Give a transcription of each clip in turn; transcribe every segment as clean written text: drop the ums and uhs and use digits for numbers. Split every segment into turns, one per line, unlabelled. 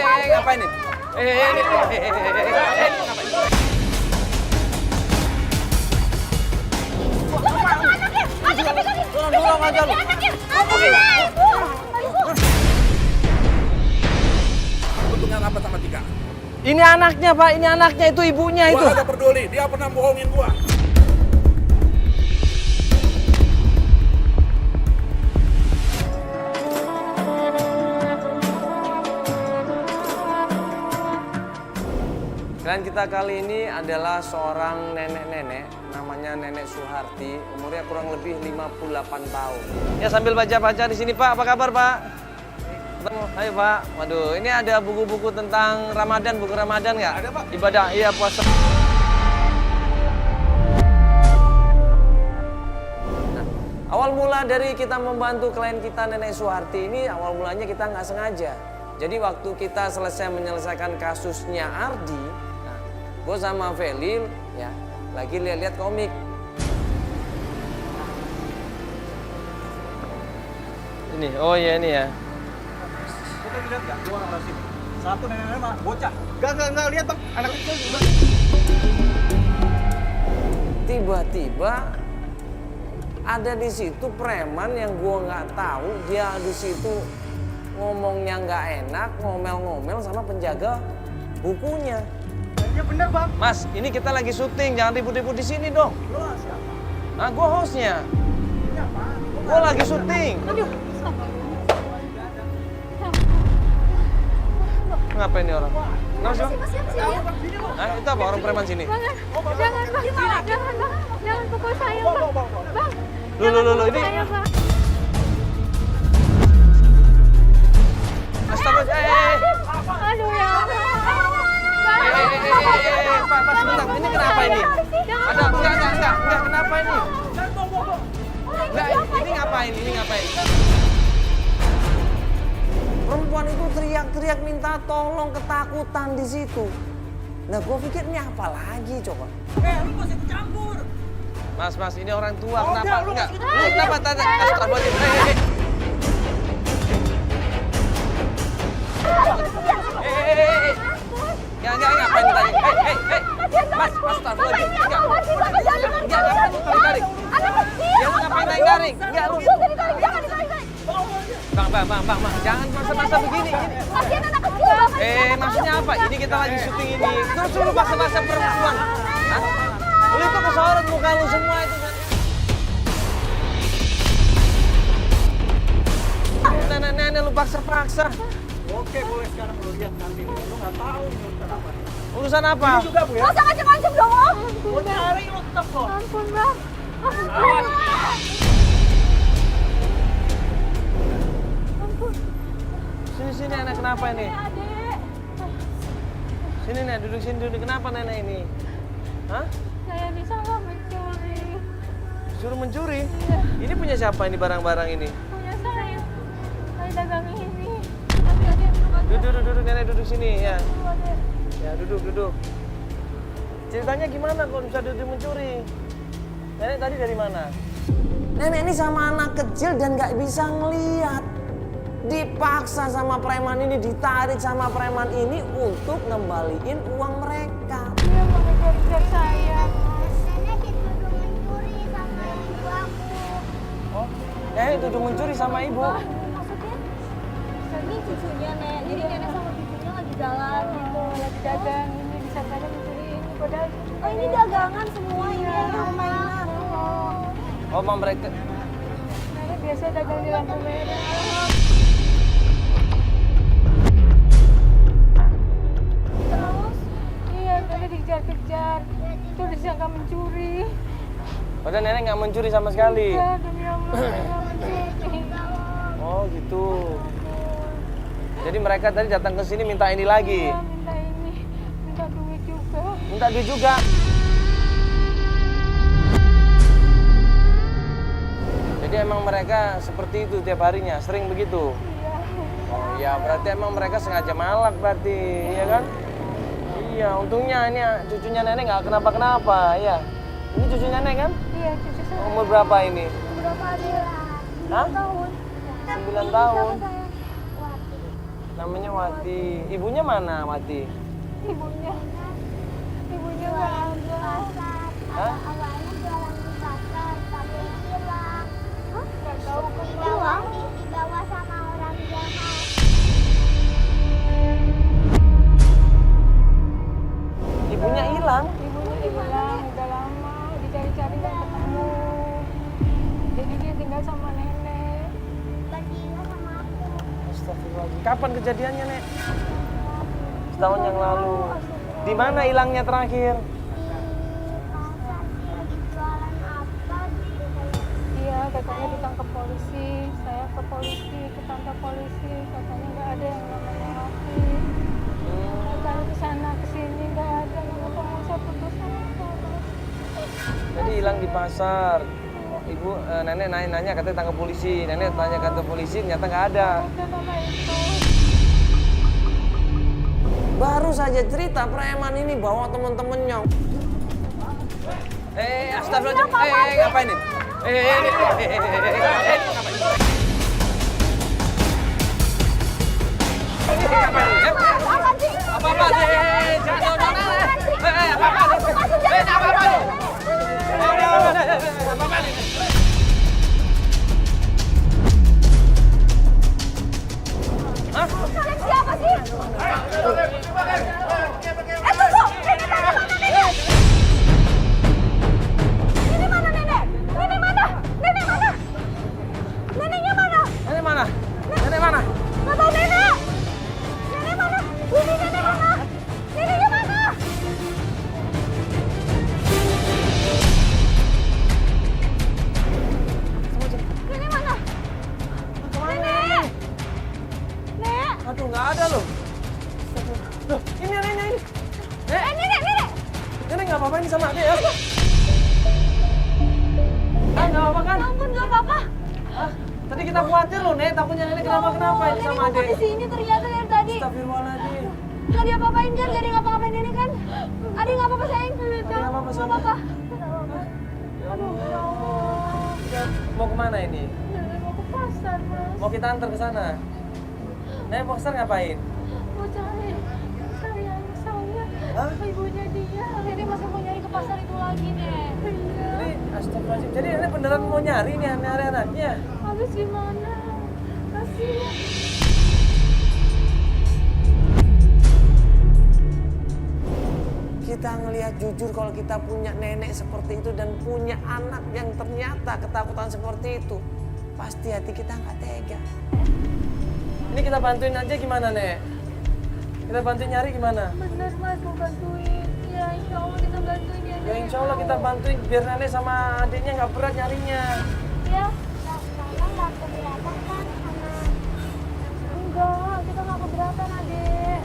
ngapain nih? Tolong aja lu.
Lu punya apa sama Tika?
Ini anaknya, Pak. Ini anaknya, itu ibunya itu.
Gua agak peduli, dia pernah bohongin gua.
Klien kita kali ini adalah seorang nenek-nenek, namanya Nenek Suharti, umurnya kurang lebih 58 tahun. Ya sambil baca-baca di sini Pak, apa kabar Pak? Ayo Pak, waduh ini ada buku-buku tentang Ramadan, buku Ramadan nggak?
Ada Pak.
Ibadah, iya puasa. Nah, awal mula dari kita membantu klien kita Nenek Suharti ini, awal mulanya kita nggak sengaja. Jadi waktu kita selesai menyelesaikan kasusnya Ardi, gue sama Felil ya lagi lihat-lihat komik. Ini, oh ya ini ya.
Kita lihat nggak dua orang sini? Satu nenek-nenek mah bocah. Nggak lihat bang, anak kecil juga.
Tiba-tiba ada di situ preman yang gue nggak tahu, dia di situ ngomongnya nggak enak, ngomel-ngomel sama penjaga bukunya.
Iya bener bang.
Mas, ini kita lagi syuting, jangan ribut-ribut di sini dong.
Lo siapa?
Nah, gue hostnya.
Ini apa?
Gue lagi syuting.
Aduh.
Ngapain nih orang? Kenapa sih?
Siap.
Nah, itu apa orang preman sini?
Jangan bang, jangan pukul saya bang. Bang,
Lu ini.
saya bang.
Astagfirullah.
Aduh ya.
Pak, sebentar. Ini kenapa ini? Ada enggak, kenapa ini? Enggak, ini ngapain? Perempuan itu teriak-teriak minta tolong, ketakutan di situ. Nah, gue pikir ini apa lagi coba?
Lu masih ikut campur.
Mas, ini orang tua,
Oh,
kenapa?
lu
Enggak,
masih
lu kenapa tadi? Astagfirullahaladzim. Enggak, ngapain tadi? Mas, astagfirullahaladzim. Enggak, ngapain lu tarik-tarik? Ya, lu ngapain tarik-tarik? Enggak, lu. Bang, jangan masa-masa begini.
Kasihan anak kecil.
Maksudnya apa? Ini kita lagi syuting ini. Terus lu paksa-paksa perempuan. Hah? Lu itu kesorot muka lu semua itu kan. Nenek-nenek lu paksa-paksa.
Oke, boleh sekarang lu lihat nanti. Lu nggak tahu ini urusan apa.
Urusan apa?
Ini juga bu ya.
Gak usah ngancem-ngancem dong om.
Mau nyari lu tetap kok.
Ampun bang.
Sini nenek, kenapa ini?
Adek.
Sini nenek, duduk. Kenapa nenek ini? Hah?
Saya disangka mencuri.
Suruh mencuri?
Iya.
Ini punya siapa ini barang-barang ini?
Punya saya. Saya dagang ini. Tapi ada yang belum ada.
Duduk nenek, duduk sini ya.
Adek.
Ya duduk. Ceritanya gimana kok bisa duduk mencuri? Nenek tadi dari mana? Nenek ini sama anak kecil dan nggak bisa ngeliat. Dipaksa sama preman ini, ditarik sama preman ini untuk ngembaliin uang mereka.
Dia mau ngejar-ngejar saya.
Nenek dituduh mencuri sama ibu aku.
Oh, nenek duduk mencuri sama ibu.
Maksudnya?
Ini cucunya nek, jadi nenek sama cucunya lagi jalan gitu.
Lagi dagang ini disangkanya mencuri ini padahal
Oh ini dagangan semua ini ada mainan.
Oh, mau mereka.
nenek biasa dagang di lampu merah.
Terus
Iya, tadi dikejar-kejar. Itu disangka mencuri.
Padahal nenek nggak mencuri sama sekali.
Ya, demi Allah, saya nggak mencuri.
Oh gitu. Jadi mereka tadi datang ke sini minta ini lagi.
Iya, minta ini. Minta duit juga.
Minta duit juga. Jadi emang mereka seperti itu tiap harinya, sering begitu.
Iya.
Oh iya, berarti emang mereka sengaja malak berarti, iya kan? Iya, untungnya ini cucunya nenek nggak kenapa-kenapa, ya. Ini cucu nenek kan?
Iya, cucu saya.
Umur berapa ini?
berapa dia?
Hah?
9 tahun.
9 tahun.
Siapa saya? Wati.
Namanya Wati. Ibunya mana, Wati?
Ibunya nggak ada.
Hah?
Awalnya jualan di pasar, tapi hilang.
Nggak tahu
Dibawa,
kemana.
dibawa sama orang jahat.
Ibunya hilang.
Ibunya hilang, udah lama dicari-cari nggak ketemu. Jadi dia tinggal sama nenek.
Tinggal sama aku.
Astagfirullahaladzim. Kapan kejadiannya, Nek? Setahun yang lalu. Di mana hilangnya terakhir?
Pasar sih lagi jualan apa gitu.
Iya, katanya ditangkap polisi. Saya ke polisi, ke kantor polisi. Katanya nggak ada yang namanya Wati. Saya ke sana ke sini nggak ada. Nggak ketemu, saya putus sama kamu.
Jadi hilang di pasar. Ibu, nenek nanya katanya tangkap polisi. Nenek tanya kantor polisi, ternyata nggak ada.
Ada nama itu.
Baru saja cerita preman ini bawa temen-temennya. Astagfirullahaladzim. Ngapain ini? Apa-apa deh, jangan apa-apa nih. Hah?
Kalian siapa sih? Tunggu! Ini mana nenek? Nenek mana? Nenek mana? Neneknya mana?
Nenek mana? Nenek mana?
Nggak tahu nenek! Nenek mana? Ini nenek mana? Neneknya mana? Nenek mana? Nenek! Nek!
Aduh, nggak ada loh. Loh, ini neneknya ini.
Nenek!
Nenek nggak apa-apa ini sama adek ya? Ah, nggak apa-apa kan?
Ya ampun, nggak apa-apa.
Ah, tadi kita khawatir loh, Nek. Takutnya nenek kenapa-kenapa ini
Nenek
sama
ngumpul
adek.
di sini ternyata dari tadi.
Astagfirullahaladzim.
Nggak diapa-apain kan? Nggak ngapa-ngapain ini kan? Adi nggak apa-apa sayang.
nggak apa-apa, sayang.
Nggak apa-apa.
Aduh, ya Allah.
Kita mau kemana ini?
Nenek mau ke pasar, Mas.
Mau kita antar ke sana? Nenek mau ke sana ngapain?
Mau cari sayang saya.
Hah?
Ibunya dia.
Nenek masih mau nyari ke pasar itu lagi, Nek.
Iya.
Jadi, astagfirullahaladzim. Jadi nenek beneran mau nyari nih anaknya?
Habis gimana? Kasihan.
Kita ngelihat jujur kalau kita punya nenek seperti itu dan punya anak yang ternyata ketakutan seperti itu, pasti hati kita nggak tega. Ini kita bantuin aja gimana, Nek? Kita bantuin nyari gimana?
Bener, Mas, mau bantuin. Ya, insya Allah kita bantuin ya.
Ya insya Allah kita bantuin biar nenek sama adiknya nggak berat nyarinya.
Ya, sekarang nggak keberatan kan sama
Enggak, kita nggak keberatan, Adek.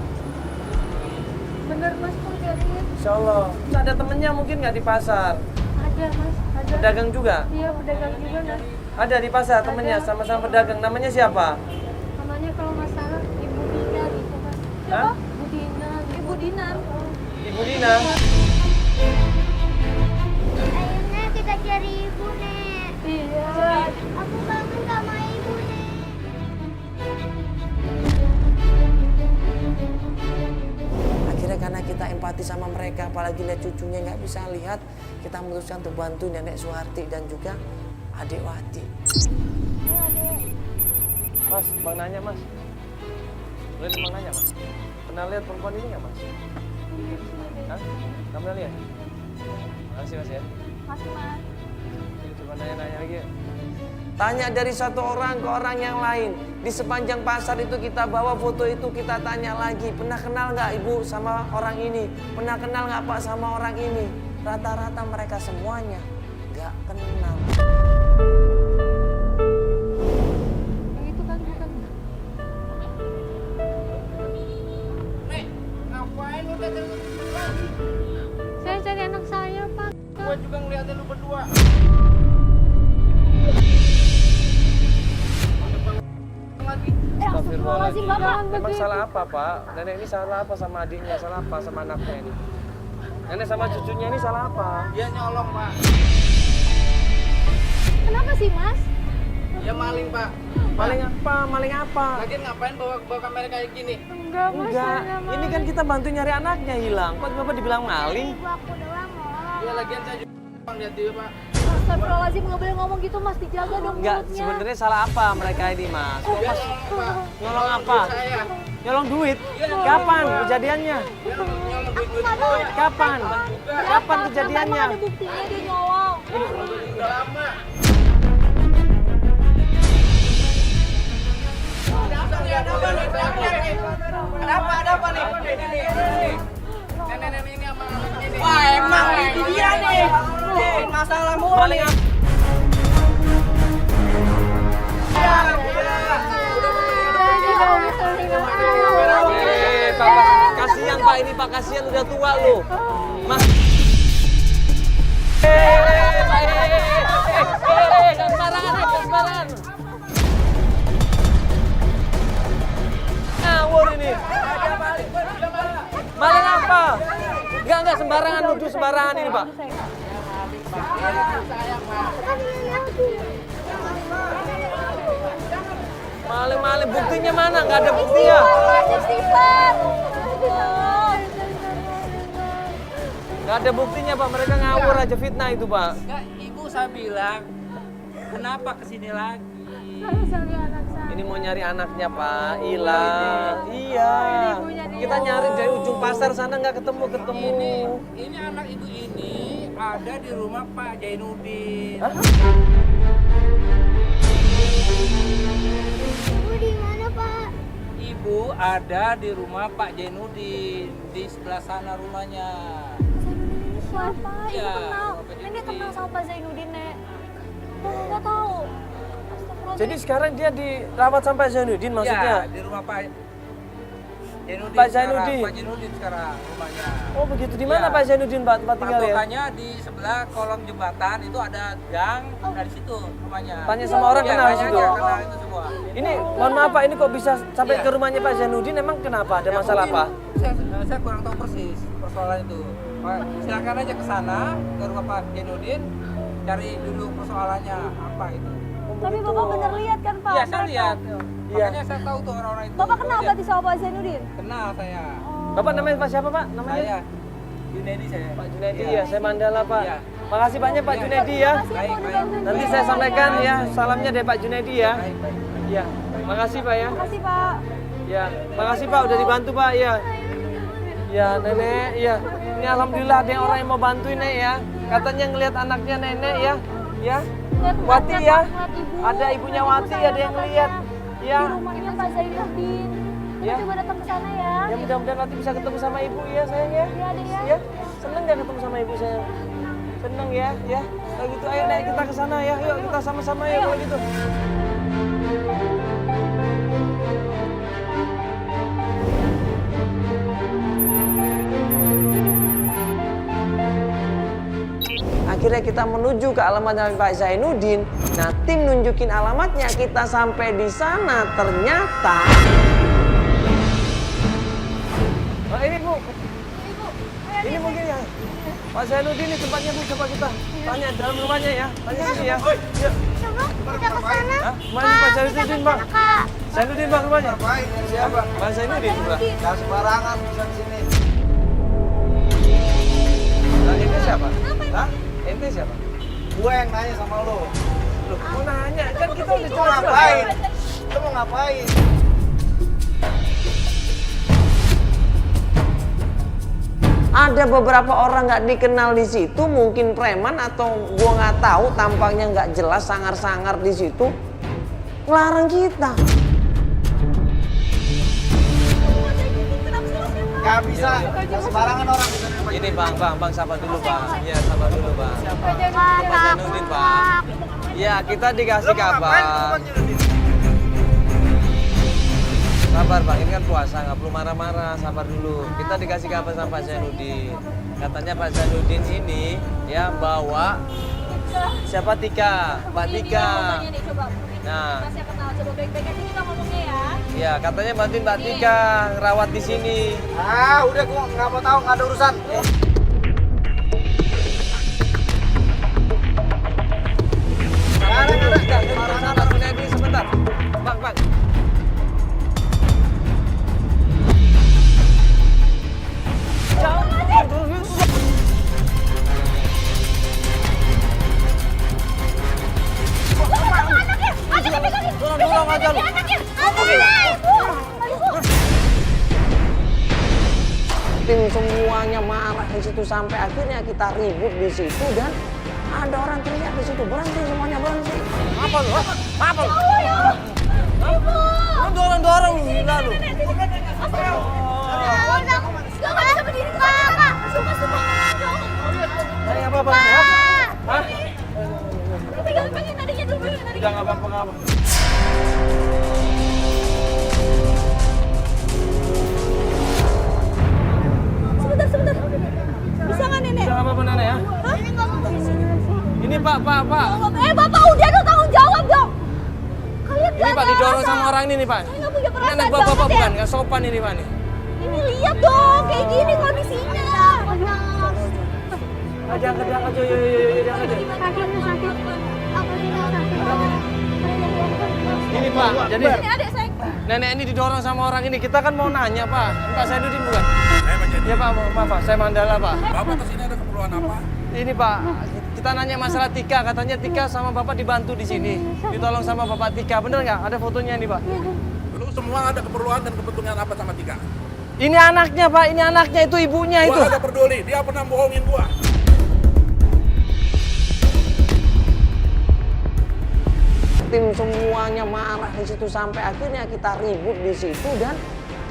Bener, Mas, mau cariin.
Insya Allah. Terus ada temennya mungkin nggak di pasar?
Ada, Mas, ada.
Pedagang juga?
Iya, pedagang juga, Mas.
Ada di pasar temennya,
Ada.
sama-sama pedagang. Namanya siapa?
Namanya kalau nggak salah Ibu Dina gitu, Mas.
Hah?
Ibu Dina. Ibu Dina.
Ibu Dina.
Ayo, Nek, kita cari ibu, Nek.
Iya.
Aku kangen sama ibu, Nek.
Akhirnya karena kita empati sama mereka, apalagi lihat cucunya nggak bisa lihat, kita memutuskan untuk bantu Nenek Suharti dan juga adik Wati.
Ayo, Adek.
Mas, Bang nanya Mas. Boleh Bang nanya Mas? Pernah lihat perempuan ini nggak Mas? Hah? Kamu pernah lihat? Makasih Mas ya.
Masih, Mas.
Coba nanya-nanya lagi. Tanya dari satu orang ke orang yang lain. Di sepanjang pasar itu kita bawa foto itu, kita tanya lagi. Pernah kenal nggak ibu sama orang ini? Pernah kenal nggak pak sama orang ini? Rata-rata mereka semuanya nggak kenal.
Yang itu kan bukan.
Ngapain lu datang lagi?
Saya cari anak saya, Pak.
Gua juga ngeliatin lu berdua.
Astagfirullahaladzim, Bapak.
Emang salah apa pak? Nenek ini salah apa sama adiknya? Salah apa sama anaknya ini? Nenek sama cucunya ini salah apa?
Dia nyolong, Pak.
Kenapa sih, Mas?
Ya maling, Pak.
Maling apa? Maling apa?
Lagian ngapain bawa kamera kayak gini?
Enggak, Mas.
Enggak,
saya
ini kan kita bantu nyari anaknya hilang. Kok Bapak dibilang maling?
Ibu aku doang loh.
Ya lagian saya juga Bang, lihat dia, Pak.
Astagfirullahaladzim, nggak boleh ngomong gitu Mas, dijaga dong
Enggak,
mulutnya.
sebenarnya salah apa mereka ini, Mas? Kok Mas nyolong apa?
Saya.
Nyolong duit? Kapan kejadiannya?
Dia nyolong duit-duit
Nggak
gua.
tahu.
Kapan? Kapan
Kenapa
kejadiannya?
emang ada buktinya dia nyolong?
Udah lama. Ada apa nih? Nenek-nenek ini sama anaknya nih. Wah, emang itu dia nih. Masalah mulu.
Maling apa? Pak, kasihan Pak ini Pak, kasihan udah tua loh. Mas. Jangan sembarangan, jangan sembarangan. Ngawur ini. Maling apa? Enggak sembarangan nuduh sembarangan ini Pak. Maling-maling, buktinya mana? Nggak ada buktinya. Nggak ada buktinya Pak, mereka ngawur aja fitnah itu Pak.
Enggak, ibu saya bilang, kenapa kesini lagi?
Ini mau nyari anaknya Pak, hilang. Iya. Kita nyari dari ujung pasar sana nggak ketemu.
Ini anak ibu ini ada di rumah Pak Jainuddin.
Hah?
Ibu di mana Pak?
Ibu ada di rumah Pak Jainuddin, di sebelah sana rumahnya.
Zainuddin siapa? Ibu
Iya,
kenal.
Bapak
Nenek
Jainuddin.
kenal sama Pak Zainuddin, Nek. Nggak tahu.
Jadi sekarang dia dirawat sampai Zainuddin maksudnya?
Ya, di rumah Pak Jainuddin.
Pak
sekarang.
Zainuddin?
Pak Jainuddin sekarang rumahnya.
Oh begitu, di mana
Ya.
Pak Zainuddin Pak tempat tinggal ya?
Patokannya di sebelah kolong jembatan itu ada gang, dari situ rumahnya.
Tanya sama orang
Ya,
kenal di
tanya
situ?
aja, kenal itu semua.
Ini mohon maaf Pak, ini kok bisa sampai
Iya.
ke rumahnya Pak Zainuddin, emang kenapa? Ada
Ya,
masalah apa?
mungkin Saya kurang tahu persis persoalan itu. Pak, silakan aja ke sana, ke rumah Pak Jainuddin, cari dulu persoalannya apa itu.
Tapi Bapak bener lihat kan Pak?
Iya, saya
mereka?
lihat.
Iya.
Makanya saya tahu tuh orang-orang itu.
Bapak kenal
Iya.
berarti sama Pak Zainuddin?
Kenal saya.
Bapak namanya Pak siapa Pak? Namanya?
Saya Junedi saya.
Pak Junedi
Iya.
ya, saya Mandala Pak.
Iya.
Makasih banyak Pak
Iya.
Junedi ya.
Baik, baik.
Nanti saya sampaikan ya, salamnya dari Pak Junedi ya.
Baik, baik.
Iya, makasih Pak ya.
Makasih Pak.
Ya, makasih Pak udah dibantu Pak ya. Ya nenek, ya. Ini alhamdulillah ada orang yang mau bantuin Nek ya. Katanya ngelihat anaknya nenek ya. Ya. Wati ya. Ada ibunya Wati, ada yang ngelihat. Ya.
Di rumahnya Pak Zainuddin.
Ya.
Kita coba datang ke sana ya.
Ya mudah-mudahan nanti bisa ketemu sama ibu ya sayang ya.
Iya deh ya.
Ya. Seneng gak ketemu sama ibu sayang? Seneng ya, ya. Kalau gitu ayo Nek kita ke sana ya. Yuk kita sama-sama ya kalau gitu. Akhirnya kita menuju ke alamatnya Pak Zainuddin. Nah, tim nunjukin alamatnya, kita sampai di sana ternyata. Oh, ini Bu. Ini mungkin ya. Pak Zainuddin ini tempatnya Bu, coba kita tanya dalam rumahnya ya. Tanya sini ya. Yuk.
Coba kita ke sana.
Hah? Mana Pak Zainuddin, Bang?
Kak.
Zainuddin Bang rumahnya?
Ngapain? Siapa?
Pak Zainuddin, Bang.
Jangan sembarangan bisa di sini.
Nah, ente siapa?
Hah?
Ente siapa?
Gue yang nanya sama lo.
Loh, mau nanya kan kita udah
Lo
jelas.
ngapain? Lo mau ngapain?
Ada beberapa orang nggak dikenal di situ, mungkin preman atau gua nggak tahu, tampangnya nggak jelas, sangar-sangar di situ, ngelarang kita.
Gak bisa. Gak sembarangan orang bisa nembak.
Ini bang, sabar dulu bang. Iya sabar dulu bang.
Pak
Zainuddin, Pak. Iya kita dikasih
Lo mau ngapain ke
kabar.
rumah Zainuddin?
Sabar bang, ini kan puasa, nggak perlu marah-marah, sabar dulu. Kita dikasih kabar sama Pak Zainuddin. Katanya Pak Zainuddin ini ya bawa siapa Tika, Pak Tika. Nah,
Masih kenal, coba baik-baik aja kita ngomongnya ya.
ya katanya bantuin Mbak Tika ngerawat di sini.
Ah, udah gue nggak mau tahu, nggak ada urusan.
Sabar dulu, nggak ada urusan, Pak Junedi. sebentar. Bang. Tolong aja lu. Tim semuanya marah di situ sampai akhirnya kita ribut di situ dan ada orang teriak di situ, berhenti semuanya berhenti. Apa lu? Apa lu? Lu dorong lu gila lu. Tadi apa-apa ya? Hah? Udah nggak apa-apa.
Sebentar. Bisa nggak nenek?
Udah nggak apa-apa nenek ya?
Hah?
Ini Pak.
Bapak udah dong, tanggung jawab dong. Kalian
Ini Pak didorong sama orang ini nih Pak.
Saya nggak punya
Ini
perasaan
anak bapak
banget ya.
bukan, nggak sopan ini Pak nih.
Ini lihat dong, kayak gini kondisinya.
Jangan aja, yuk.
Kakinya sakit. Apa dia sakit?
Ini Pak, jadi
Ini adik saya.
nenek ini didorong sama orang ini. Kita kan mau nanya Pak. Pak Sainuddin bukan?
Saya menjadi.
Ya Pak, maaf Pak, saya Mandala Pak.
Bapak kesini ada keperluan apa?
Ini Pak, kita nanya masalah Tika. Katanya Tika sama Bapak dibantu di sini. Ditolong sama Bapak Tika. Bener nggak? Ada fotonya nih Pak.
Lu semua ada keperluan dan kepentingan apa sama Tika?
Ini anaknya Pak, ini anaknya itu ibunya itu.
Gua ada peduli, dia pernah bohongin gua.
Tim semuanya marah di situ sampai akhirnya kita ribut di situ dan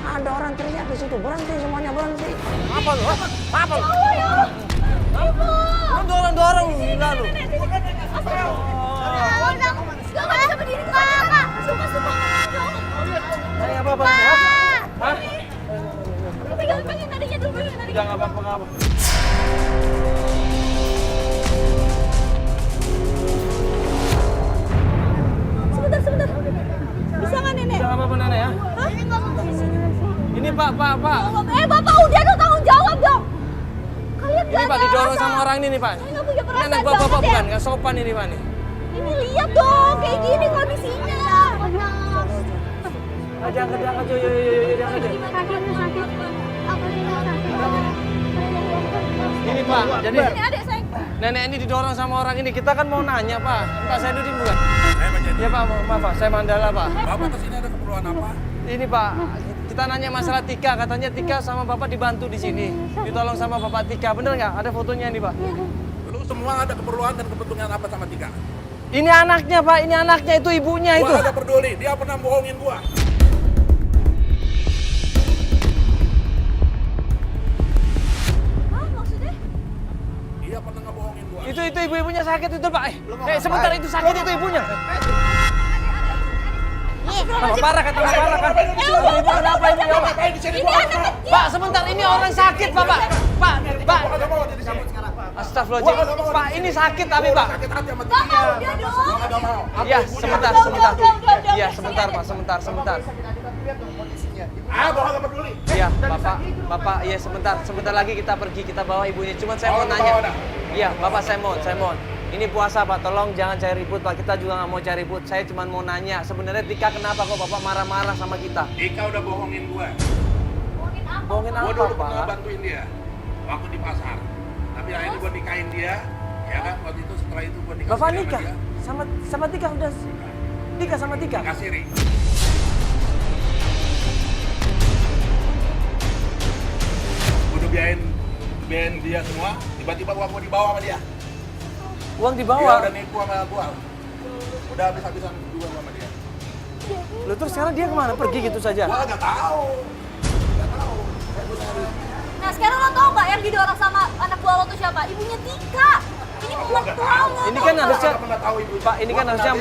ada orang teriak di situ, berhenti semuanya berhenti. Apa lu? Apa lu? Lu dorong lu gila lu. Tadi apa-apa ya? Hah? Udah nggak apa-apa.
Sebentar. Bisa nggak nenek?
Udah nggak apa-apa nenek ya?
Hah?
Ini Pak.
Bapak udah dong, tanggung jawab dong. Kalian
Ini Pak didorong sama orang ini nih Pak.
Saya nggak punya
Ini
perasaan
anak bapak
banget ya.
bukan, nggak sopan ini Pak nih.
Ini lihat dong, kayak gini kondisinya.
Jangan aja, yuk.
Kakinya sakit. Apa dia sakit?
Ini Pak, jadi
Ini adik saya.
nenek ini didorong sama orang ini. Kita kan mau nanya Pak. Pak Sainuddin bukan?
Saya menjadi.
Ya Pak, maaf Pak, saya Mandala Pak.
Bapak kesini ada keperluan apa?
Ini Pak, kita nanya masalah Tika. Katanya Tika sama Bapak dibantu di sini. Ditolong sama Bapak Tika. Bener nggak? Ada fotonya nih Pak.
Lu semua ada keperluan dan kepentingan apa sama Tika?
Ini anaknya Pak, ini anaknya itu ibunya itu.
Gua ada peduli, dia pernah bohongin gua.
Hah, maksudnya?
Dia pernah ngebohongin gua.
Itu ibu-ibunya sakit itu Pak. Sebentar itu sakit itu ibunya. Tambah parah kan? Ibu kenapa ibu ya Pak?
Ini anak kecil.
Pak sebentar, ini orang sakit Pak. Pak. Astagfirullahaladzim. Pak ini sakit tapi Pak.
Sakit hati sama Tika.
Bapak udah dong.
Gua nggak mau.
Iya sebentar. Iya sebentar Pak, sebentar.
Ah, gua nggak peduli.
Iya Bapak, iya sebentar lagi kita pergi, kita bawa ibunya. Cuman saya mau
Bawa,
nanya.
dah.
Iya Bapak saya mohon. Ini puasa Pak, tolong jangan cari ribut Pak. Kita juga nggak mau cari ribut. Saya cuma mau nanya, sebenarnya Tika kenapa kok Bapak marah-marah sama kita?
Tika udah bohongin gua.
Bohongin
Gua
apa
dulu pernah
Pak?
bantuin dia waktu di pasar. Tapi akhirnya gua nikahin dia, ya kan? Waktu itu setelah itu gua nikah.
Bapak
sama
nikah
dia.
sama Tika udah nikah sama Tika.
Kasih Ri. Gua udah biayain dia semua, tiba-tiba gua dibawa sama dia.
Uang
Dia
dibawa.
udah nipu sama gua. Udah habis-habisan juga sama dia.
Loh terus sekarang dia kemana? Pergi gitu saja?
Gua nggak tahu.
Nah sekarang lo tau nggak yang didorong sama anak buah lo tuh siapa? Ibunya Tika. Ini mertua lo.
Ini kan harusnya
Gua nggak tahu ibu.
Pak, ini kan harusnya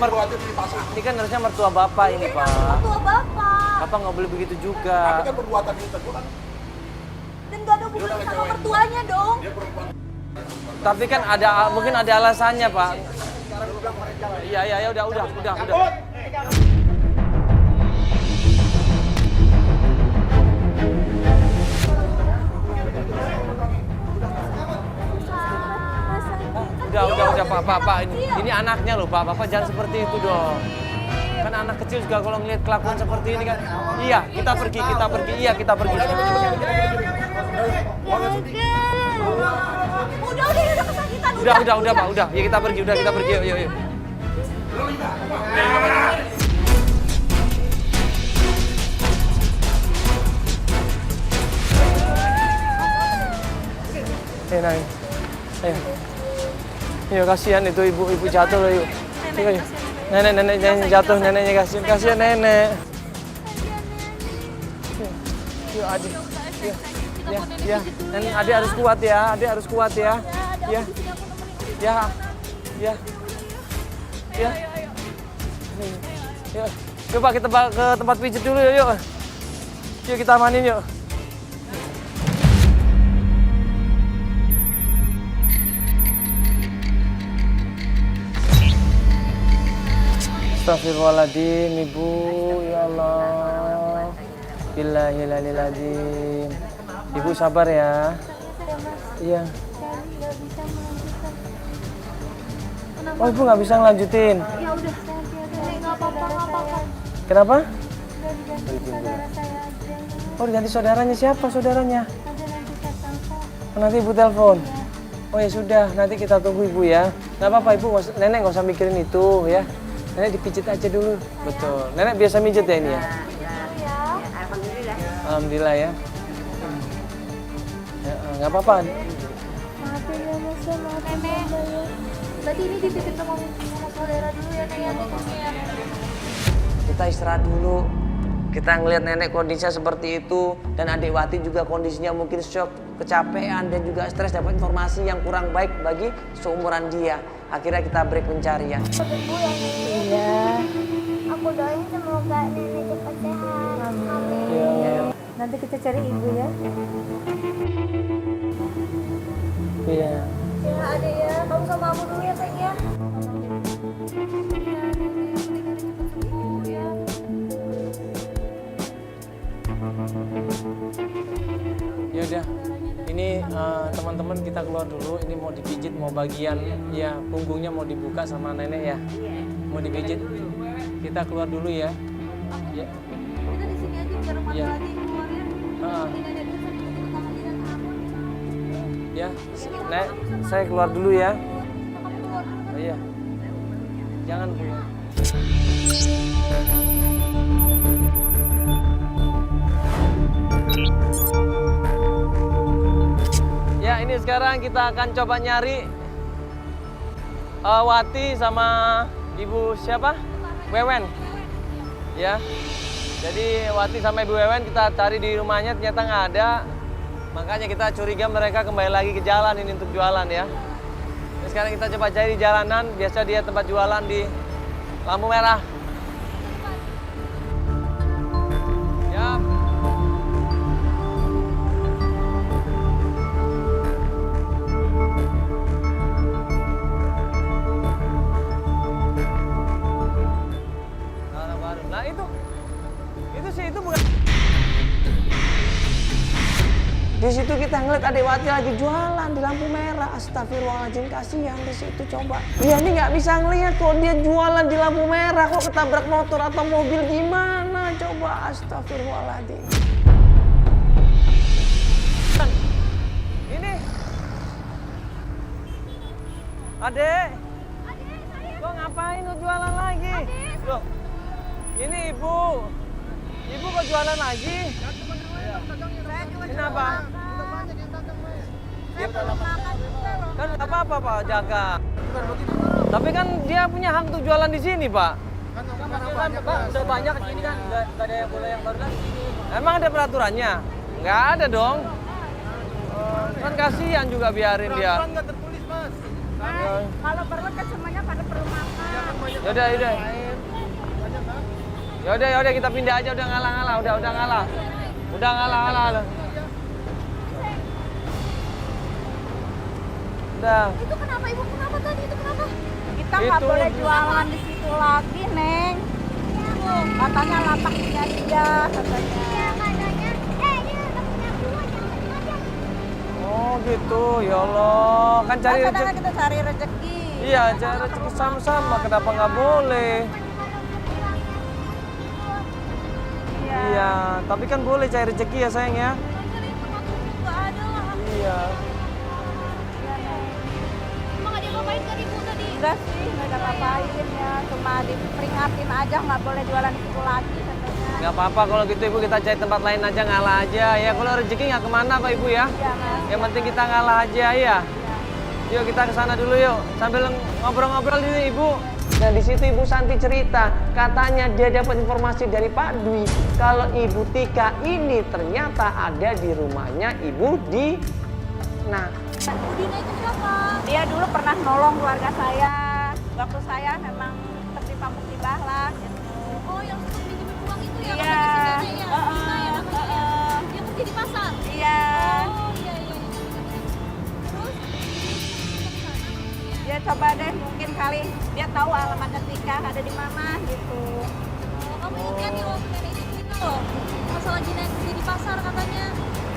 ini kan harusnya mertua Bapak ini Pak.
Mertua bapak.
Bapak nggak boleh begitu
Tapi
juga.
kan perbuatan itu gua kan
Dan gak ada hubungan sama mertuanya dong.
dia perempuan.
Tapi kan mungkin ada alasannya Pak. Iya udah. Udah Pak. Ini anaknya loh Pak. Bapak jangan seperti itu dong. Kan anak kecil juga kalau ngeliat kelakuan seperti ini kan. Iya, kita pergi. Iya, kita pergi.
Udah kesakitan.
Udah, Pak. Udah. Ya kita pergi. Yuk. Ayo. Ayo, kasihan itu ibu jatuh loh, yuk. Yuk. Nenek jatuh, neneknya kasihan nenek. Yuk, adik. Ya. Adik harus kuat ya. Ya. Yuk Pak, kita ke tempat pijit dulu yuk. Yuk kita amanin yuk. Astagfirullahaladzim, Ibu. Ya Allah. Billahirrahmanirrahim. Ibu sabar ya. Iya. Oh, Ibu nggak bisa ngelanjutin.
Ya udah, nggak apa-apa.
Kenapa?
Udah diganti saudara saya aja.
Oh, diganti saudaranya. Siapa saudaranya?
Nanti saya telepon.
Oh, nanti Ibu telepon. Oh ya sudah, nanti kita tunggu Ibu ya. Nggak apa-apa Ibu, Nenek nggak usah mikirin itu ya. Nenek dipijit aja dulu. Betul. Nenek biasa mijet ya ini ya? Alhamdulillah ya. Ya, nggak apa-apa.
Maafin ya Mas, maafin ya.
Berarti ini dititip sama saudara dulu ya, Nek, ya.
Kita istirahat dulu. Kita ngelihat nenek kondisinya seperti itu dan adik Wati juga kondisinya mungkin shock, kecapean dan juga stres dapat informasi yang kurang baik bagi seumuran dia. Akhirnya kita break pencarian.
Iya. Aku doain semoga nenek cepat sehat. Amin.
Ya.
Nanti kita cari ibu ya.
Iya.
Ya, Adek ya. Kamu sama aku dulu ya, Teng ya.
Ya udah. Ini teman-teman kita keluar dulu. Ini mau dipijit, mau bagian ya punggungnya mau dibuka sama nenek ya. Mau dipijit. Kita keluar dulu ya. Ya.
Kita di sini aja biar mata
Iya.
lagi keluar ya.
Heeh.
Ini nenek dulu sambil kita tangan di dalam aku.
Ya. Nek, saya keluar dulu ya.
Kamu keluar.
Oh iya. Jangan Bu. Ya, ini sekarang kita akan coba nyari Wati sama Ibu siapa? Wewen. Ya. Jadi Wati sama Ibu Wewen kita cari di rumahnya ternyata nggak ada. Makanya kita curiga mereka kembali lagi ke jalan ini untuk jualan ya. Jadi sekarang kita coba cari di jalanan, biasa dia tempat jualan di lampu merah. Ya. Nah itu sih itu bukan. Di situ kita ngeliat adik Wati lagi jualan di lampu merah. Astagfirullahaladzim, kasihan di situ coba. Dia ini nggak bisa ngeliat kok dia jualan di lampu merah, kok ketabrak motor atau mobil gimana coba. Astagfirullahaladzim. Ini, adek, kok ngapain lu jualan lagi? Loh, ini ibu kok jualan lagi? Kenapa? Kan nggak apa-apa Pak, jaga. Tapi kan dia punya hak untuk jualan di sini Pak.
Pak, udah banyak ini kan, nggak ada yang boleh yang baru lagi.
Emang ada peraturannya? Nggak ada dong. Kan kasihan juga biarin dia.
Kalau perlu kan semuanya pada perlu makan.
Yaudah kita pindah aja, udah ngalah, udah ngalah. Udah.
Itu kenapa Ibu? Kenapa tadi? Itu kenapa? Kita nggak
Itu.
boleh jualan di situ lagi, Neng. Katanya lapak punya dia, katanya. Iya, katanya. Dia udah punya dua, jangan aja.
Oh gitu, ya Allah. Kan cari
Kadang
rezeki.
kita cari rezeki.
Iya, cari rezeki sama-sama. Kenapa nggak boleh? Iya, tapi kan boleh cari rezeki ya sayang ya.
Cari tempat umum nggak ada lah.
Iya.
Iya, Neng. Emang ada yang ngapain kan ibu tadi?
Enggak sih, nggak ada ngapain ya. Cuma diperingatin aja nggak boleh jualan di situ lagi katanya.
Nggak apa-apa kalau gitu ibu, kita cari tempat lain aja, ngalah aja ya. Kalau rezeki nggak kemana kok ibu ya.
Iya, Mas.
Yang penting kita ngalah aja ya. Yuk kita ke sana dulu yuk, sambil ngobrol-ngobrol ini ibu. Nah di situ Ibu Santi cerita, katanya dia dapat informasi dari Pak Dwi kalau Ibu Tika ini ternyata ada di rumahnya Ibu Dina.
Bu Dina itu siapa?
Dia dulu pernah nolong keluarga saya. Waktu saya memang tertimpa musibah lah. Gitu.
Oh, yang sempat minjemin uang itu ya?
Iya.
Katanya si Dina ya? Dina ya namanya ya? Dia kerja di pasar?
Iya.
Oh, iya. Terus?
Dia coba deh mungkin kali dia tahu alamatnya Tika ada di mana gitu.
Oh, kamu ingat kan nih waktu nenek itu cerita loh? Masalah Dina yang kerja di pasar katanya.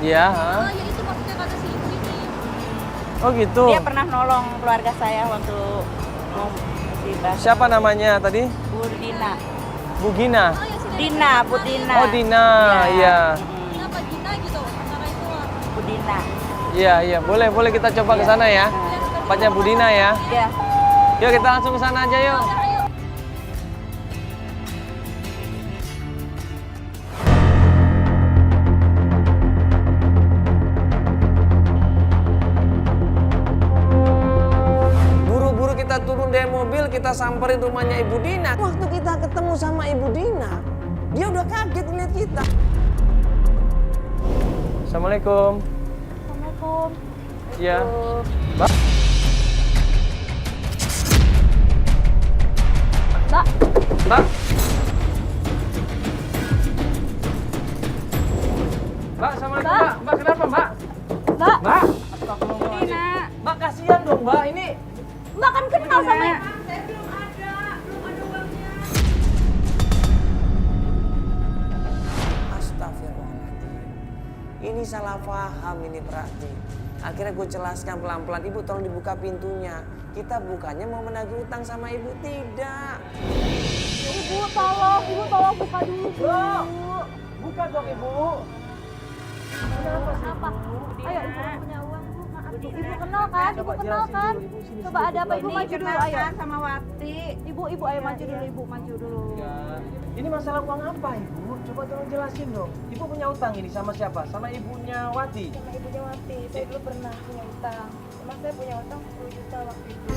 Iya,
Oh, ya itu maksudnya kata si ibu ini.
Oh gitu.
Dia pernah nolong keluarga saya waktu mau musibah.
Siapa namanya tadi?
Bu Dina.
Bu Gina.
Oh, ya si nenek
Dina,
itu
Bu
kemarin.
Dina.
Oh Dina, iya.
Kenapa Dina gitu? Antara itu lah.
Bu Dina.
Iya, boleh kita coba ke sana ya. Tempatnya Bu Dina ya.
Iya.
Yuk kita langsung ke sana aja yuk.
Ayo.
Buru-buru kita turun dari mobil, kita samperin rumahnya Ibu Dina. Waktu kita ketemu sama Ibu Dina, dia udah kaget lihat kita. Assalamualaikum.
Assalamualaikum.
Iya. Mbak.
Mbak,
Mbak. Mbak, Assalamualaikum Mbak. Mbak kenapa Mbak?
Mbak,
Mbak.
Dina.
Mbak kasihan dong Mbak, ini
Mbak kan kenal sama
Dina.
Astagfirullahaladzim. Ini salah paham ini berarti. Akhirnya gue jelaskan pelan-pelan, Ibu tolong dibuka pintunya. Kita bukannya mau menagih utang sama Ibu, tidak.
Ibu tolong buka dulu.
Bro, buka dong Ibu.
Kenapa? Ayo ibu punya uang bu, maaf bu. Ibu kenal kan? Ibu kenal
jelasin
kan?
dulu, Ibu. Sini,
Coba
sini,
ada apa?
sini.
Ibu maju dulu, ayo.
Kenalkan sama Wati.
Ibu ayo maju dulu, ibu maju dulu.
Ya. Ini masalah uang apa Ibu? Coba tolong jelasin dong. Ibu punya utang ini sama siapa? Sama ibunya Wati?
Sama ibunya Wati, saya dulu pernah punya utang. Emang saya punya utang 10 juta waktu itu.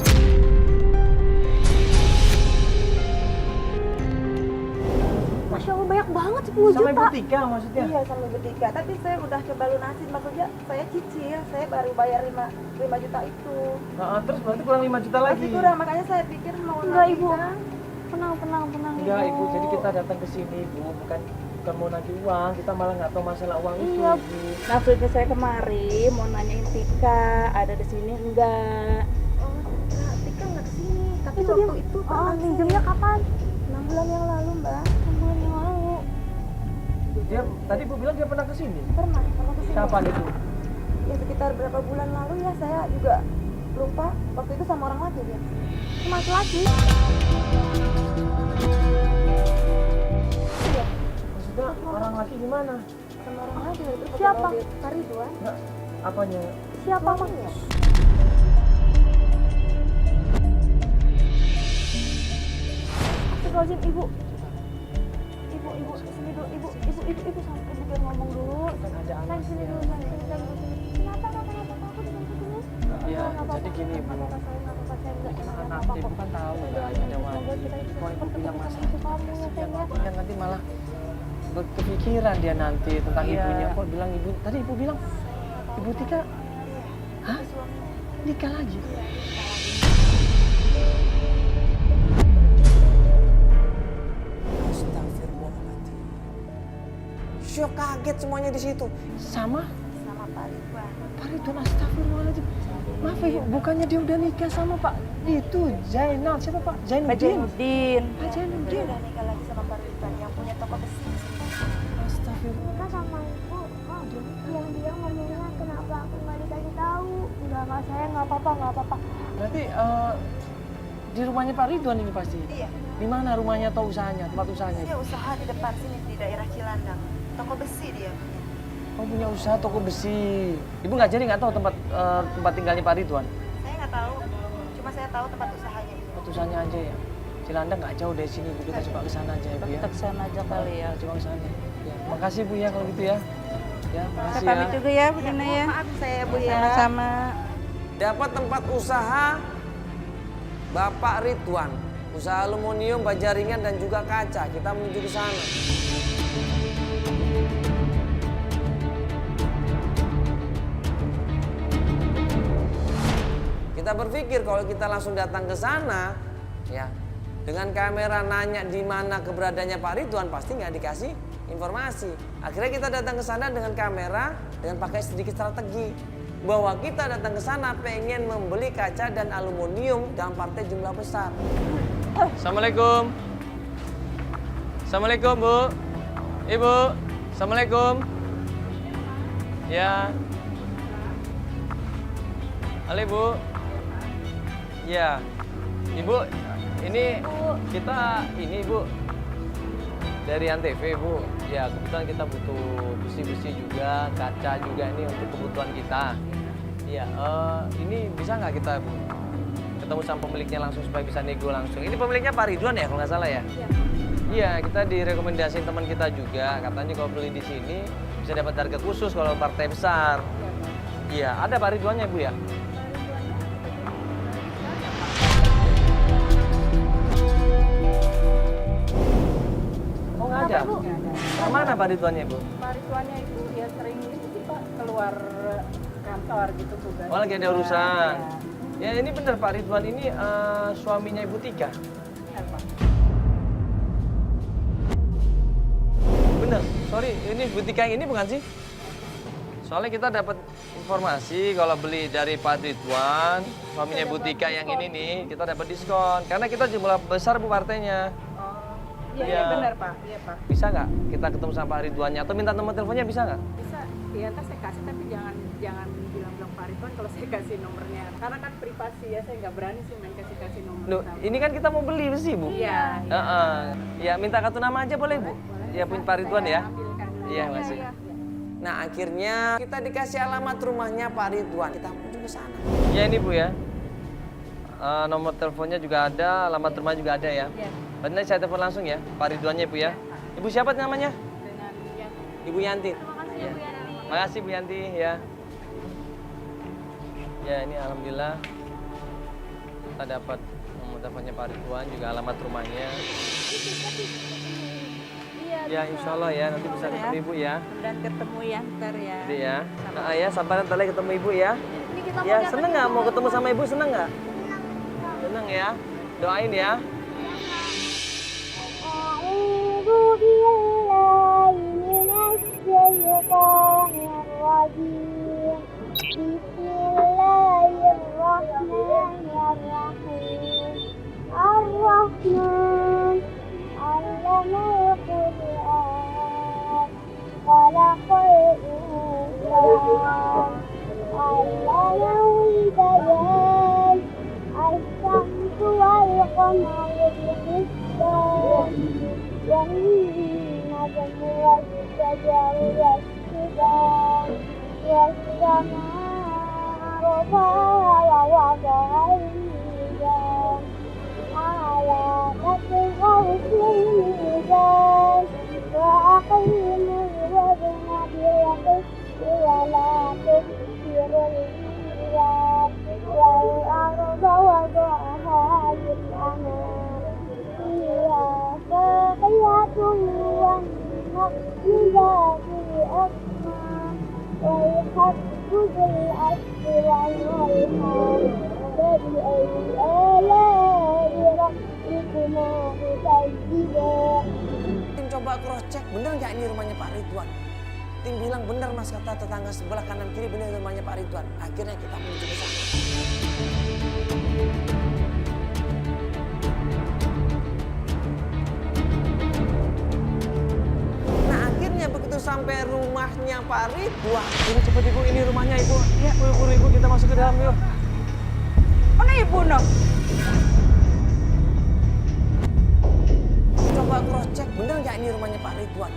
Masya Allah banyak banget 10
Sama
juta.
Ibu Tika maksudnya?
Iya sama Ibu Tika, tapi saya udah coba lunasin, maksudnya saya cicil, saya baru bayar 5 juta itu.
Nah, terus berarti kurang 5 juta lagi?
Masih kurang, makanya saya pikir mau
Enggak,
nagih
Ibu.
kan. Tenang
Enggak Ibu, jadi kita datang ke sini Ibu, bukan mau nagih uang, kita malah nggak tahu masalah uang itu
Iya.
Ibu.
Maksudnya saya kemari mau nanyain Tika ada di sini enggak?
Oh, nah, Tika nggak kesini, tapi
Itu
waktu
dia-
itu
Oh,
pernah
minjemnya kapan?
6 bulan yang lalu mbak.
6 bulan yang lalu.
Dia tadi Ibu bilang dia pernah ke sini.
Pernah kesini.
Kapan itu?
Ya sekitar berapa bulan lalu ya, saya juga lupa. Waktu itu sama orang lagi dia.
Sama laki.
Iya,
Maksudnya orang laki gimana?
sama orang lagi itu pakai
Siapa?
mobil Kariduan.
Enggak, apanya?
Siapa Mak?
Suaminya.
Astagfirullahaladzim, Ibu. Ibu, sini dulu, Ibu sama Ibu biar ngomong dulu.
Kan ada
Sayang, sini dulu, sayang, sini. Kenapa aku dengan sini?
Iya, jadi gini Ibu.
Nggak apa-apa, sayang, nggak apa-apa, sayang, nggak
Anak
apa-apa
Ibu
kok.
kan tahu
Kita
kan
doain
ada
aja, semoga
Wati.
kita bisa
Kalau Ibu
cepat
bilang
ketemu
masalah
cucu kamu, ya,
kasihan
sayang, ya.
Watinya, nanti malah berkepikiran dia nanti tentang
Iya.
ibunya. Kok bilang ibu, tadi Ibu bilang Ibu Tika, hah? Nikah lagi? Astagfirullahaladzim. Syok kaget semuanya di situ. Sama
Sama Pak Ridwan.
Pak Ridwan, astagfirullahaladzim. Maaf Ibu, bukannya dia udah nikah sama Pak itu Zainal, siapa Pak?
Pak
Zainuddin.
Jainuddin.
Pak
Dia
Zainuddin.
udah nikah lagi sama Pak Ridwan yang punya toko besi.
Astagfirullah.
Nikah sama Ibu, yang dia ngomongnya kenapa aku nggak dikasih tahu? Nggak, sayang, nggak apa-apa.
Berarti Di rumahnya Pak Ridwan ini pasti?
Iya.
Di mana rumahnya atau usahanya, tempat usahanya?
Dia usaha di depan sini di daerah Cilandak. Toko besi dia punya.
Oh punya usaha toko besi. Ibu nggak tahu tempat tinggalnya Pak Ridwan?
Saya nggak tahu. Cuma saya tahu tempat usahanya.
Tempat usahanya aja ya. Cilandak nggak jauh dari sini, Bu. Kita coba ke sana aja ya, Bu ya.
Kita kesana aja kali ya.
Coba ke sana. Ya, makasih Bu ya kalau gitu ya. Ya,
Saya
makasih
pamit
ya.
juga ya Bu Dina ya.
Maaf saya Bu ya.
Sama-sama.
Dapat tempat usaha Bapak Ridwan, usaha aluminium, baja ringan dan juga kaca. Kita menuju ke sana. Kita berpikir kalau kita langsung datang ke sana, ya, dengan kamera nanya di mana keberadaannya Pak Ridwan, pasti nggak dikasih informasi. Akhirnya kita datang ke sana dengan kamera, dengan pakai sedikit strategi bahwa kita datang ke sana pengen membeli kaca dan aluminium dalam partai jumlah besar. Assalamualaikum. Assalamualaikum Bu. Ibu. Assalamualaikum. Ya. Halo Bu. Ya, Ibu, ini kita Ibu dari Antv Bu. Ya kebetulan kita butuh besi-besi juga, kaca juga ini untuk kebutuhan kita. Iya, ini bisa nggak kita Bu ketemu sama pemiliknya langsung supaya bisa nego langsung. Ini pemiliknya Pak Ridwan ya kalau nggak salah ya? Iya, kita direkomendasiin teman kita juga. Katanya kalau beli di sini bisa dapat harga khusus kalau partai besar. Iya, ada Pak Ridwannya Bu ya? Oh nggak ada? Kemana Pak Ridwannya Bu?
Pak Ridwannya itu ya sering itu sih Pak keluar kantor gitu tugas.
Oh lagi ada urusan. Ya ini benar Pak Ridwan ini suaminya Ibu Tika. Bener, sorry ini Bu Tika yang ini bukan sih? Soalnya kita dapat informasi kalau beli dari Pak Ridwan, suaminya Bu Tika yang ini nih, kita dapat diskon. Karena kita jumlah besar Bu partainya.
Iya,
Ya.
benar Pak. Iya Pak.
Bisa nggak kita ketemu sama Pak Ridwannya atau minta nomor teleponnya bisa nggak?
Bisa. Iya, ntar saya kasih tapi jangan bilang-bilang Pak Ridwan kalau saya kasih nomornya. Karena kan privasi ya, saya nggak berani sih main kasih nomor.
Loh, ini kan kita mau beli besi Bu.
Iya.
Ya minta kartu nama aja boleh Bu? Ya punya Pak Ridwan ya.
Ambilkan.
Iya masih. Nah akhirnya kita dikasih alamat rumahnya Pak Ridwan. Kita menuju ke sana. Ya ini Bu ya. Nomor teleponnya juga ada, alamat rumah juga ada ya.
Iya.
Berarti nanti saya telepon langsung ya, Pak Ridwannya Bu ya. Ibu siapa namanya?
Dengan yang
Ibu Yanti.
Iya.
Makasih Bu Yanti ya. Ya ini alhamdulillah kita dapat nomor teleponnya Pak Ridwan juga alamat rumahnya. Ya insya Allah ya nanti bisa ketemu Ibu ya.
dan ketemu ya ntar ya.
Jadi ya. Nah, ya sabar ntar lagi ketemu Ibu ya. Ya seneng nggak mau ketemu sama Ibu seneng nggak? Seneng ya. Doain ya.
أعوذ بالله من الشيطان الرجيم بسم الله الرحمن الرحيم الرحمن علم القرآن خلق الإنسان علمه البيان الشمس والقمر بحسبان والنجم والشجر يسجدان والسماء رفعها ووضع الميزان على تطغوا في الميزان وأقيموا الوزن بالقسط ولا تخسروا الميزان والأرض وضعها للأنام فيها فاقهة والنخل ذات الأكمام والحب ذو العصف والريحان فبأي آلاء ربكما تكذبان.
Tim coba cross check bener nggak ini rumahnya Pak Ridwan. Tim bilang bener Mas kata tetangga sebelah kanan kiri bener rumahnya Pak Ridwan. Akhirnya kita menuju ke sana. Nah akhirnya begitu sampai rumahnya Pak Ridwan. Ini cepet Ibu, ini rumahnya Ibu. Buru-buru Ibu kita masuk ke dalam yuk.
Mana ibu no?
nggak ini rumahnya Pak Ridwan?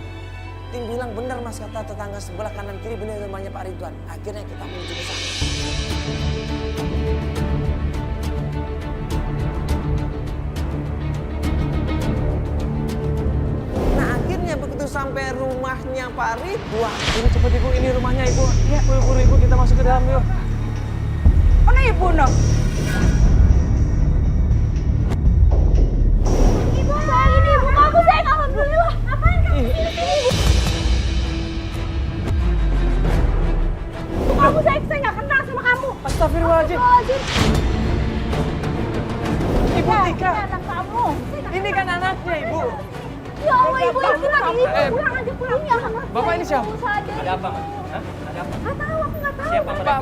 Tim bilang benar mas, kata tetangga sebelah kanan kiri benar rumahnya Pak Ridwan. Akhirnya kita menuju ke sana. Nah akhirnya begitu sampai rumahnya Pak Ridwan. Ibu cepet ibu, ini rumahnya ibu. Iya, buru-buru ibu kita masuk ke dalam yuk.
Mana ibu no?
Ibu, saya ini ibu kamu, saya alhamdulillah. Apaan kamu di sini, ibu? Ibu kamu, saya nggak kenal sama kamu.
Astagfirullahaladzim. Ibu Tika.
Ini anak kamu.
Ini kan anaknya ibu.
Ya Allah, ibu lagi ibu.
Eh,
Pulang aja, pulang. Ini anak
Bapak ini siapa?
Ada apa, Mas? Hah? Ada apa?
Nggak tahu, aku nggak tahu.
Siapa mereka?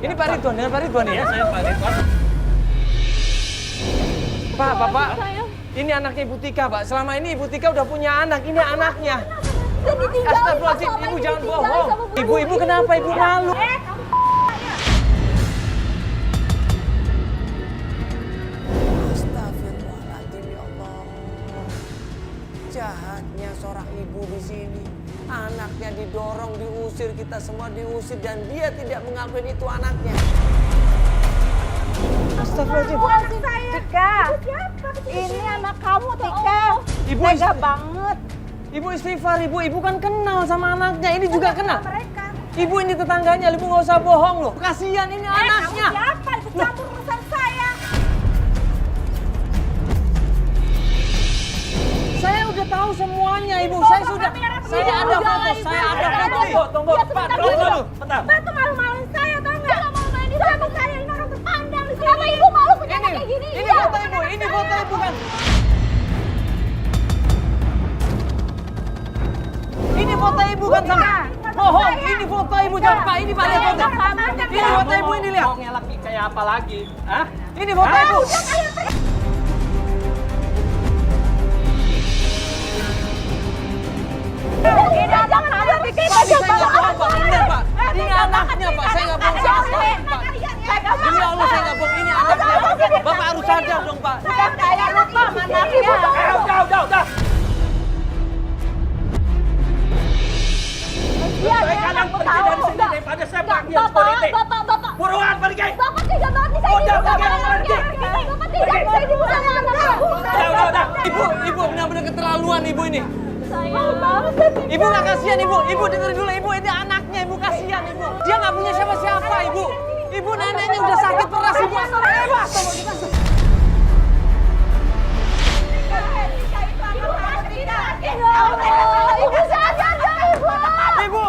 Ini Pak Ridwan, dengan Pak Ridwan ya?
Iya, saya Pak Ridwan.
Pak, Bapak. Ini anaknya Ibu Tika, Pak. Selama ini Ibu Tika udah punya anak, ini anaknya.
Dan ditinggalin,
Astagfirullahaladzim,
Pak,
Ibu
selama
jangan
ini
bohong.
ditinggalin sama Bu
Ibu kenapa Ibu malu? Astagfirullahaladzim, ya Allah. Jahatnya seorang ibu di sini. Anaknya didorong, diusir, kita semua diusir dan dia tidak mengakui itu anaknya. Astagfirullahaladzim.
Ibu anak saya.
Tika,
Ibu siapa?
ini anak kamu Tika.
Ibu
Tega banget.
Ibu istighfar, ibu kan kenal sama anaknya. Ini juga kenal.
Mereka.
Ibu ini tetangganya, ibu nggak usah bohong loh. Kasihan ini anaknya.
Kamu siapa? Ikut campur urusan saya.
Saya udah tahu semuanya ibu. Saya sudah. Saya ada foto. Saya ada foto.
Tunggu, Pak, tunggu dulu. Bentar.
Pak tuh malu-maluin saya, tau nggak? Dia malu-maluin di sana. Saya ini orang terpandang di sini. Kenapa ibu malu punya anak kayak gini?
Ini
Iya.
foto ibu. Ini foto ibu kan. Ini foto ibu kan sama. Bohong. Ini foto ibu jangan Pak. Ini Pak lihat foto. Ini foto ibu ini lihat.
Mau ngelak kayak apa lagi? Hah?
Ini foto
Hah?
ibu.
Ini jangan ada bikin
Pak,
aja
saya nggak bohong Pak. Bener Pak. Ini anaknya Pak. Saya nggak bohong sama sekali Pak. Demi Allah saya nggak bohong. Ini anaknya Pak. Bapak harus sadar dong Pak.
Saya lupa anaknya.
Udah.
Iya,
Saya kalian pergi dari sini daripada saya panggil security.
Bapak.
Buruan pergi.
Bapak tega banget nih, saya
Udah,
dibuka
pergi,
sama anaknya.
pergi.
Bapak tega, saya dibuka sama anaknya.
Udah.
Ibu benar-benar keterlaluan ibu ini.
Malu banget.
Ibu nggak kasihan ibu. Ibu dengerin dulu ibu. Ini anaknya ibu kasihan ibu. Dia nggak punya siapa-siapa ibu. Ibu neneknya udah sakit keras ibu.
Ibu sadar dong, Ibu.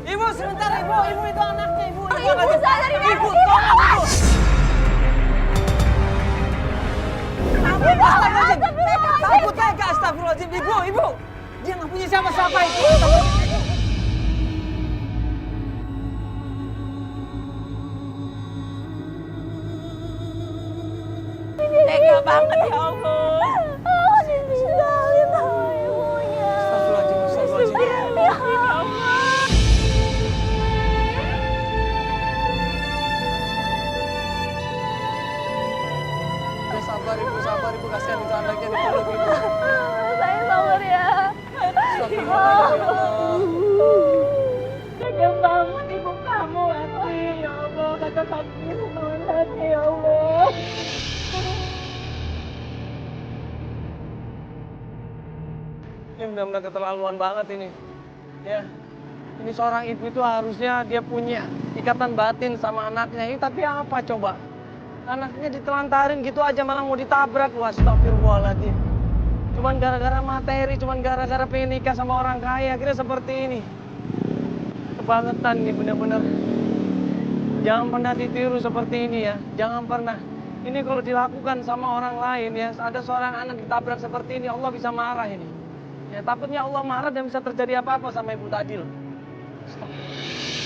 Ibu sebentar ibu. Ibu itu anaknya ibu.
Ibu sadar, Ibu.
Ibu tolong ibu.
Astagfirullahaladzim.
Ibu tega astagfirullahaladzim. Ibu. Dia nggak punya siapa-siapa ibu.
Tega banget ya Allah.
Aku ditinggalin sama ibunya.
Astagfirullahaladzim.
Ya Allah.
Ya, sabar ibu kasihan itu anaknya dipeluk ibu.
Saya sabar ya.
Astagfirullahaladzim ya Allah.
Tega banget ibu kamu Ati. Ya Allah, kakak kamu banget ya Allah.
Ini benar-benar keterlaluan banget ini. Ya. Ini seorang ibu itu harusnya dia punya ikatan batin sama anaknya. Ini tapi apa coba? Anaknya ditelantarin gitu aja malah mau ditabrak. Astagfirullahaladzim. Cuman gara-gara materi, cuman gara-gara pengen nikah sama orang kaya. Akhirnya seperti ini. Kebangetan nih bener-bener. Jangan pernah ditiru seperti ini ya. Jangan pernah. Ini kalau dilakukan sama orang lain ya. Ada seorang anak ditabrak seperti ini. Allah bisa marah ini. Ya takutnya Allah marah dan bisa terjadi apa-apa sama ibu tadi loh. Astagfirullah.